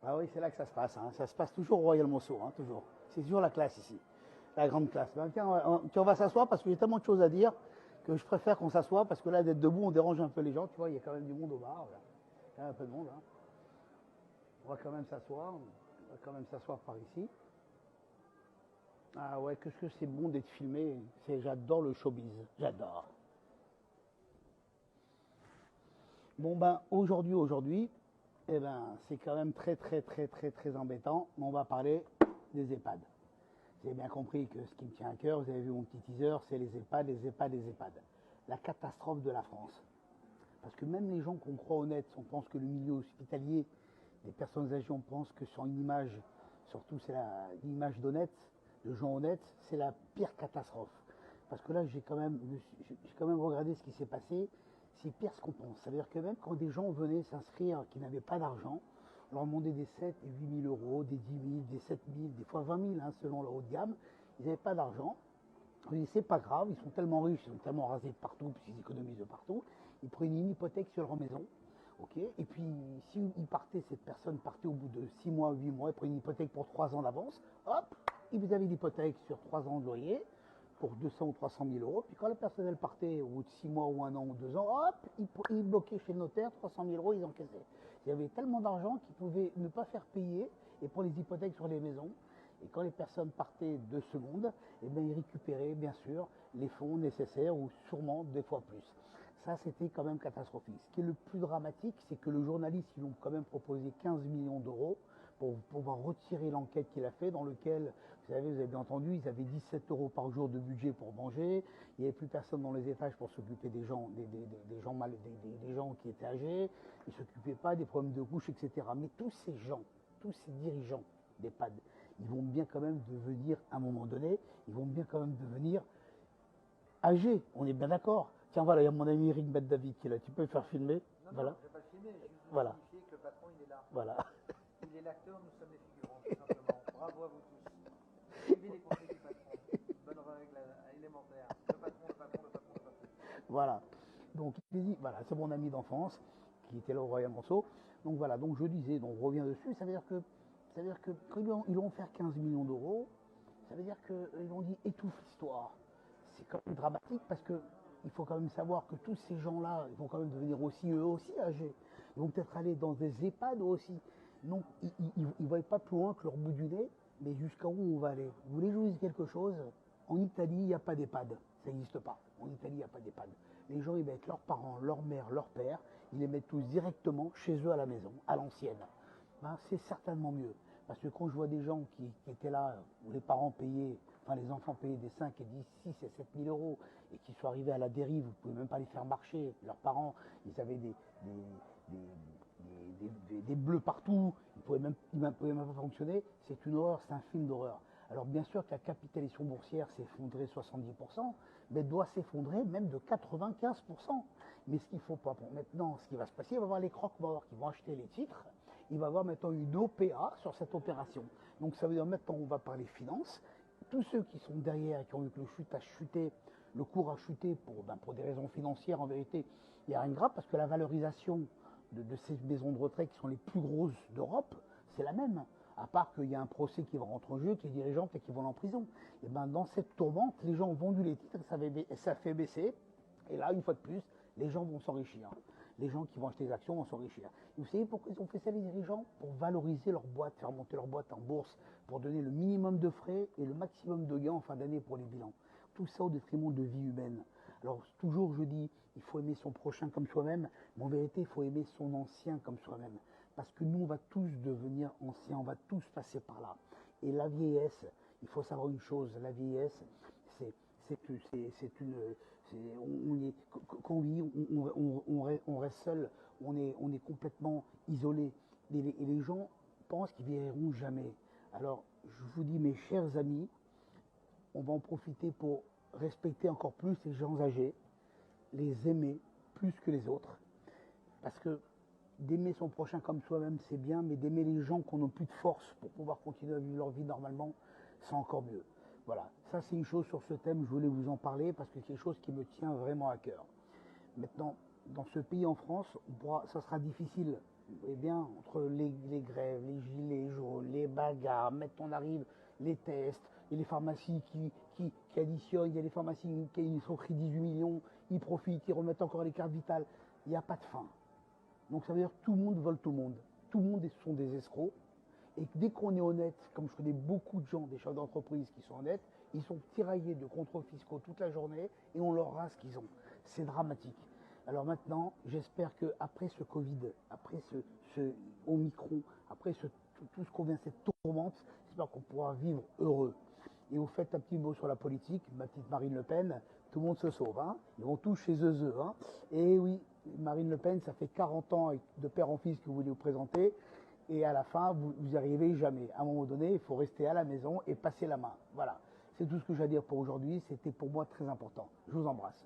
Ah oui, c'est là que ça se passe. Hein. Ça se passe toujours au Royal Monceau, hein, toujours. C'est toujours la classe ici, la grande classe. Ben, tiens, on va s'asseoir parce que j'ai tellement de choses à dire que je préfère qu'on s'assoie parce que là, d'être debout, on dérange un peu les gens. Tu vois, il y a quand même du monde au bar. Là. Il y a un peu de monde. Hein. On va quand même s'asseoir. On va quand même s'asseoir par ici. Ah ouais, qu'est-ce que c'est bon d'être filmé. J'adore le showbiz. J'adore. Bon ben, aujourd'hui, eh ben, c'est quand même très embêtant. Mais on va parler des EHPAD. Vous avez bien compris que ce qui me tient à cœur, vous avez vu mon petit teaser, c'est les EHPAD, les EHPAD, les EHPAD. La catastrophe de la France. Parce que même les gens qu'on croit honnêtes, on pense que le milieu hospitalier, des personnes âgées, on pense que sur une image, surtout c'est l'image d'honnête, de gens honnêtes, c'est la pire catastrophe. Parce que là, j'ai quand même regardé ce qui s'est passé, c'est pire ce qu'on pense. Ça veut dire que même quand des gens venaient s'inscrire qui n'avaient pas d'argent, on leur demandait des 7 et 8 000 euros, des 10 000, des 7 000, des fois 20 000 hein, selon le haut de gamme, ils n'avaient pas d'argent. On dit c'est pas grave, ils sont tellement riches, ils sont tellement rasés de partout, puisqu'ils économisent de partout, ils prenaient une hypothèque sur leur maison. Okay, et puis, si cette personne partait au bout de 6 mois, 8 mois, il prenait une hypothèque pour 3 ans d'avance, hop, il vous avait l'hypothèque sur 3 ans de loyer pour 200 ou 300 000 euros. Puis quand la personne elle partait au bout de 6 mois ou 1 an ou 2 ans, hop, il bloquait chez le notaire 300 000 euros, ils encaissaient. Il y avait tellement d'argent qu'ils pouvaient ne pas faire payer et pour les hypothèques sur les maisons. Et quand les personnes partaient de ce monde, eh bien, ils récupéraient bien sûr les fonds nécessaires ou sûrement des fois plus. Ça, c'était quand même catastrophique. Ce qui est le plus dramatique, c'est que le journaliste, ils lui ont quand même proposé 15 millions d'euros pour pouvoir retirer l'enquête qu'il a fait, dans lequel, vous avez bien entendu, ils avaient 17 euros par jour de budget pour manger, il n'y avait plus personne dans les étages pour s'occuper des gens, des gens qui étaient âgés, ils ne s'occupaient pas des problèmes de couche, etc. Mais tous ces gens, tous ces dirigeants d'EHPAD, ils vont bien quand même devenir, à un moment donné, ils vont bien quand même devenir âgés, on est bien d'accord. Tiens, voilà, il y a mon ami Eric David qui est là. Tu peux le faire filmer. Non, voilà. Non, je ne vais pas le filmer, juste vous voilà. signifier que le patron, il est là. Voilà. Il est l'acteur, nous sommes les figurants, tout simplement. Bravo à vous tous. Suivez les conseils du patron. Bonne règle élémentaire. Le patron, le patron, le patron, le patron. Voilà. Donc, voilà, c'est mon ami d'enfance qui était là au Royal Monceau. Donc voilà, donc je disais, donc on revient dessus, ça veut dire que quand ils ont offert 15 millions d'euros, ça veut dire qu'ils ont dit étouffe l'histoire. C'est quand même dramatique parce que il faut quand même savoir que tous ces gens-là, ils vont quand même devenir aussi eux aussi âgés. Ils vont peut-être aller dans des EHPAD aussi. Donc ils ne voient pas plus loin que leur bout du nez, mais jusqu'à où on va aller. Vous voulez que je vous dise quelque chose? En Italie, il n'y a pas d'EHPAD. Ça n'existe pas. En Italie, il n'y a pas d'EHPAD. Les gens, ils mettent leurs parents, leur mère, leur père, ils les mettent tous directement chez eux à la maison, à l'ancienne. Ben, c'est certainement mieux. Parce que quand je vois des gens qui étaient là, où les parents payaient, enfin les enfants payaient des 5 et 10, 6 et 7 000 euros, et qui sont arrivés à la dérive, vous ne pouvez même pas les faire marcher. Leurs parents, ils avaient des bleus partout, ils ne pouvaient même pas fonctionner. C'est une horreur, c'est un film d'horreur. Alors bien sûr que la capitalisation boursière s'est effondrée 70%, mais elle doit s'effondrer même de 95%. Mais ce qu'il ne faut pas, maintenant, ce qui va se passer, il va y avoir les croque-morts qui vont acheter les titres, il va y avoir maintenant une OPA sur cette opération. Donc ça veut dire maintenant on va parler finances. Tous ceux qui sont derrière et qui ont vu que le cours a chuté pour des raisons financières, en vérité, il n'y a rien de grave parce que la valorisation de ces maisons de retraite qui sont les plus grosses d'Europe, c'est la même. À part qu'il y a un procès qui va rentrer en jeu, que les dirigeants et qui vont en prison. Et ben dans cette tourmente, les gens ont vendu les titres, ça fait baisser. Et là, une fois de plus, les gens vont s'enrichir. Les gens qui vont acheter des actions vont s'enrichir. Vous savez pourquoi ils ont fait ça, les dirigeants? Pour valoriser leur boîte, faire monter leur boîte en bourse, pour donner le minimum de frais et le maximum de gains en fin d'année pour les bilans. Tout ça au détriment de vie humaine. Alors toujours je dis, il faut aimer son prochain comme soi-même, mais en vérité, il faut aimer son ancien comme soi-même. Parce que nous, on va tous devenir anciens, on va tous passer par là. Et la vieillesse, il faut savoir une chose, la vieillesse, c'est une... Quand on vit, on reste seul, on est complètement isolé. Et les gens pensent qu'ils vieilliront jamais. Alors, je vous dis, mes chers amis, on va en profiter pour respecter encore plus les gens âgés, les aimer plus que les autres. Parce que d'aimer son prochain comme soi-même, c'est bien, mais d'aimer les gens qui n'ont plus de force pour pouvoir continuer à vivre leur vie normalement, c'est encore mieux. Voilà, ça c'est une chose sur ce thème, je voulais vous en parler parce que c'est quelque chose qui me tient vraiment à cœur. Maintenant, dans ce pays en France, ça sera difficile Eh bien, entre les grèves, les gilets jaunes, les bagarres, maintenant on arrive, les tests, et les pharmacies qui additionnent, il y a les pharmacies qui sont pris 18 millions, ils profitent, ils remettent encore les cartes vitales. Il n'y a pas de fin. Donc ça veut dire que tout le monde vole tout le monde. Tout le monde sont des escrocs. Et dès qu'on est honnête, comme je connais beaucoup de gens, des chefs d'entreprise qui sont honnêtes, ils sont tiraillés de contrôles fiscaux toute la journée et on leur rase ce qu'ils ont. C'est dramatique. Alors maintenant, j'espère qu'après ce Covid, après ce Omicron, après tout ce qu'on vient, cette tourmente, j'espère qu'on pourra vivre heureux. Et vous faites un petit mot sur la politique, ma petite Marine Le Pen, tout le monde se sauve. Hein, ils vont tous chez eux. Hein. Et oui, Marine Le Pen, ça fait 40 ans de père en fils que vous voulez vous présenter. Et à la fin, vous n'y arrivez jamais. À un moment donné, il faut rester à la maison et passer la main. Voilà. C'est tout ce que j'ai à dire pour aujourd'hui. C'était pour moi très important. Je vous embrasse.